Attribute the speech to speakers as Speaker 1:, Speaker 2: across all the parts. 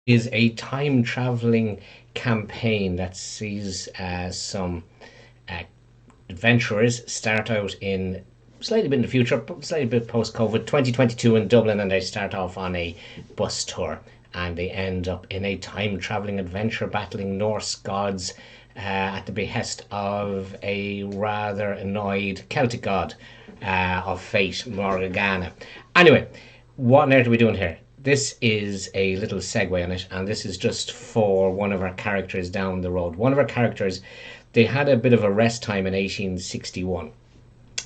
Speaker 1: is a time traveling campaign that sees some uh, adventurers start out in slightly bit in the future, slightly bit post COVID, 2022 in Dublin, and they start off on a bus tour and they end up in a time traveling adventure battling Norse gods at the behest of a rather annoyed Celtic god of fate, Morgana. Anyway, what on earth are we doing here? This is a little segue on it, and this is just for one of our characters down the road. One of our characters, they had a bit of a rest time in 1861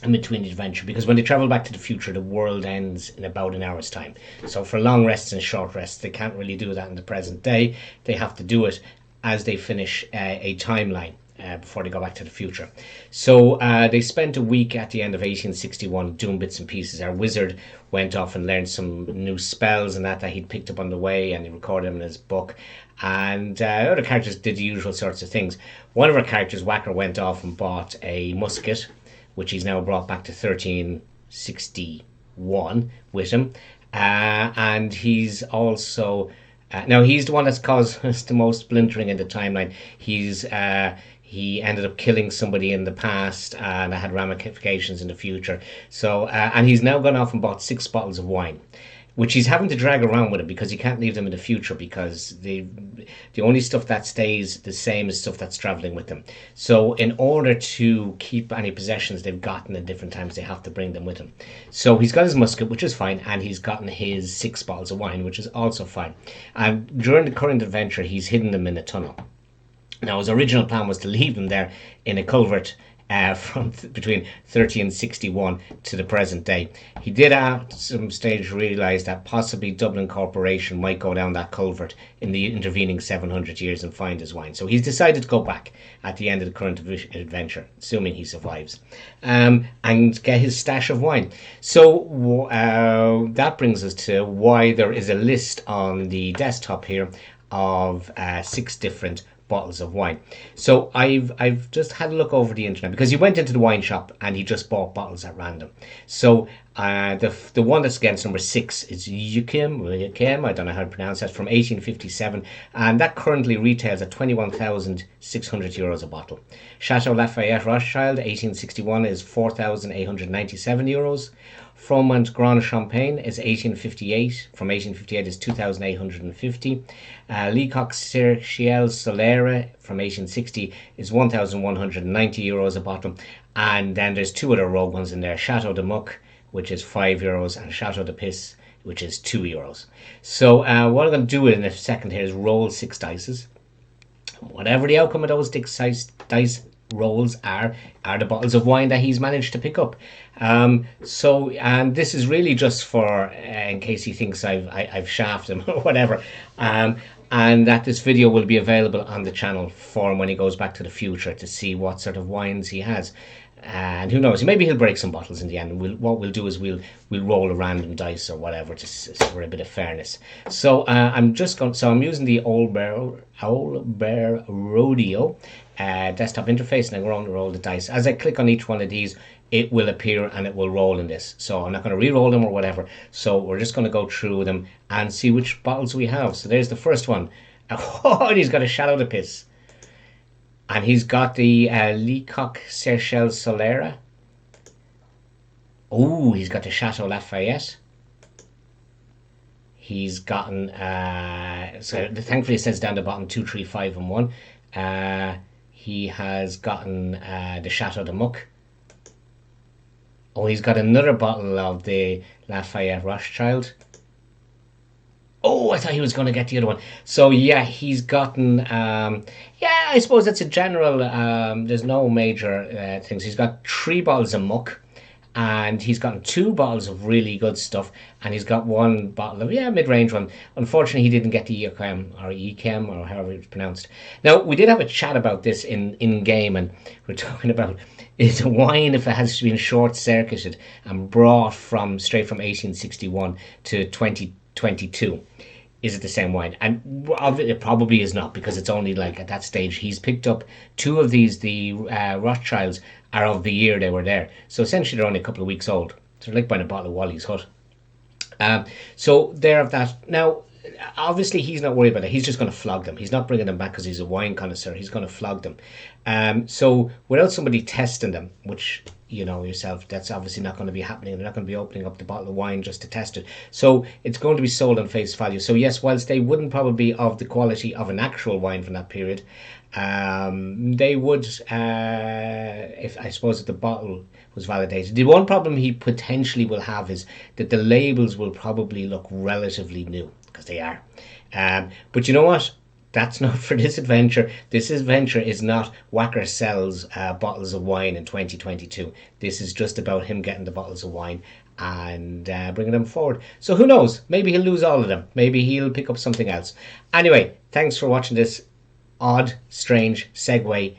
Speaker 1: in between the adventure, because when they travel back to the future, the world ends in about an hour's time. So for long rests and short rests, they can't really do that in the present day. They have to do it as they finish a timeline. Before they go back to the future. So they spent a week at the end of 1861 doing bits and pieces. Our wizard went off and learned some new spells and that he'd picked up on the way, and he recorded them in his book. And other characters did the usual sorts of things. One of our characters, Whacker, went off and bought a musket, which he's now brought back to 1361 with him. And he's also... now, he's the one that's caused the most splintering in the timeline. He ended up killing somebody in the past, and that had ramifications in the future. So, and he's now gone off and bought 6 bottles of wine, which he's having to drag around with him because he can't leave them in the future, because the only stuff that stays the same is stuff that's traveling with them. So in order to keep any possessions they've gotten at different times, they have to bring them with him. So he's got his musket, which is fine, and he's gotten his 6 bottles of wine, which is also fine. And during the current adventure, he's hidden them in a tunnel. Now, his original plan was to leave them there in a culvert from between 30 and 61 to the present day. He did at some stage realise that possibly Dublin Corporation might go down that culvert in the intervening 700 years and find his wine. So he's decided to go back at the end of the current adventure, assuming he survives, and get his stash of wine. So that brings us to why there is a list on the desktop here of 6 different bottles of wine. So I've just had a look over the internet, because he went into the wine shop and he just bought bottles at random. So the one that's against number 6 is Yukim, I don't know how to pronounce that, from 1857, and that currently retails at 21,600 euros a bottle. Chateau Lafayette Rothschild 1861 is 4,897 euros. Froment Grand Champagne is 1858. From 1858 is 2,850. Leacock Ciel Solera from 1860 is 1,190 euros a bottle. And then there's 2 other rogue ones in there. Chateau de Muck, which is 5 euros, and Chateau de Pisse, which is 2 euros. So what I'm going to do in a second here is roll 6 dice. Whatever the outcome of those dice rolls are the bottles of wine that he's managed to pick up. So, and this is really just for in case he thinks I've shafted him or whatever, and that this video will be available on the channel for him when he goes back to the future to see what sort of wines he has. And who knows, maybe he'll break some bottles in the end. What we'll do is we'll roll a random dice or whatever, just for a bit of fairness. So I'm using the Old Bear Rodeo desktop interface, and I'm going to roll the dice. As I click on each one of these, it will appear and it will roll in this. So I'm not going to re-roll them or whatever. So we're just going to go through them and see which bottles we have. So there's the first one. Oh, and he's got a Chateau de Pisse. And he's got the Leacock Cerchel Solera. Oh, he's got the Chateau Lafayette. He's gotten, so thankfully it says down the bottom 2, 3, 5 and 1. He has gotten the Chateau de Muck. Oh, he's got another bottle of the Lafayette Rothschild. Oh, I thought he was going to get the other one. So yeah, he's gotten, yeah, I suppose that's a general, there's no major things. He's got 3 bottles of muck, and he's gotten 2 bottles of really good stuff, and he's got 1 bottle of, mid-range one. Unfortunately, he didn't get the Ekem, or however it's pronounced. Now, we did have a chat about this in game, and we're talking about, is a wine, if it has been short-circuited and brought straight from 1861 to 2022, is it the same wine? And it probably is not, because it's only like at that stage he's picked up 2 of these. The Rothschilds are of the year they were there, so essentially they're only a couple of weeks old. So they're like buying a bottle of Wally's Hut. So they're of that. Now obviously he's not worried about it. He's just going to flog them. He's not bringing them back because he's a wine connoisseur. He's going to flog them. So without somebody testing them, which you know yourself, that's obviously not going to be happening. They're not going to be opening up the bottle of wine just to test it. So it's going to be sold on face value. So yes, whilst they wouldn't probably be of the quality of an actual wine from that period, they would, if I suppose, if the bottle was validated. The one problem he potentially will have is that the labels will probably look relatively new, because they are. But you know what? That's not for this adventure. This adventure is not Wacker sells bottles of wine in 2022. This is just about him getting the bottles of wine and bringing them forward. So who knows? Maybe he'll lose all of them. Maybe he'll pick up something else. Anyway, thanks for watching this odd, strange segue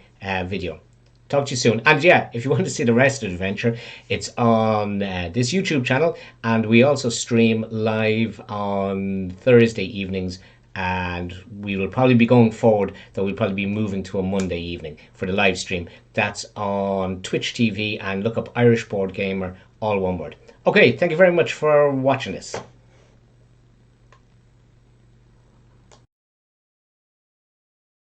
Speaker 1: video. Talk to you soon. And yeah, if you want to see the rest of the adventure, it's on this YouTube channel, and we also stream live on Thursday evenings, and we will probably be going forward, though we'll probably be moving to a Monday evening for the live stream. That's on Twitch TV, and look up Irish Board Gamer, all one word. Okay, thank you very much for watching this.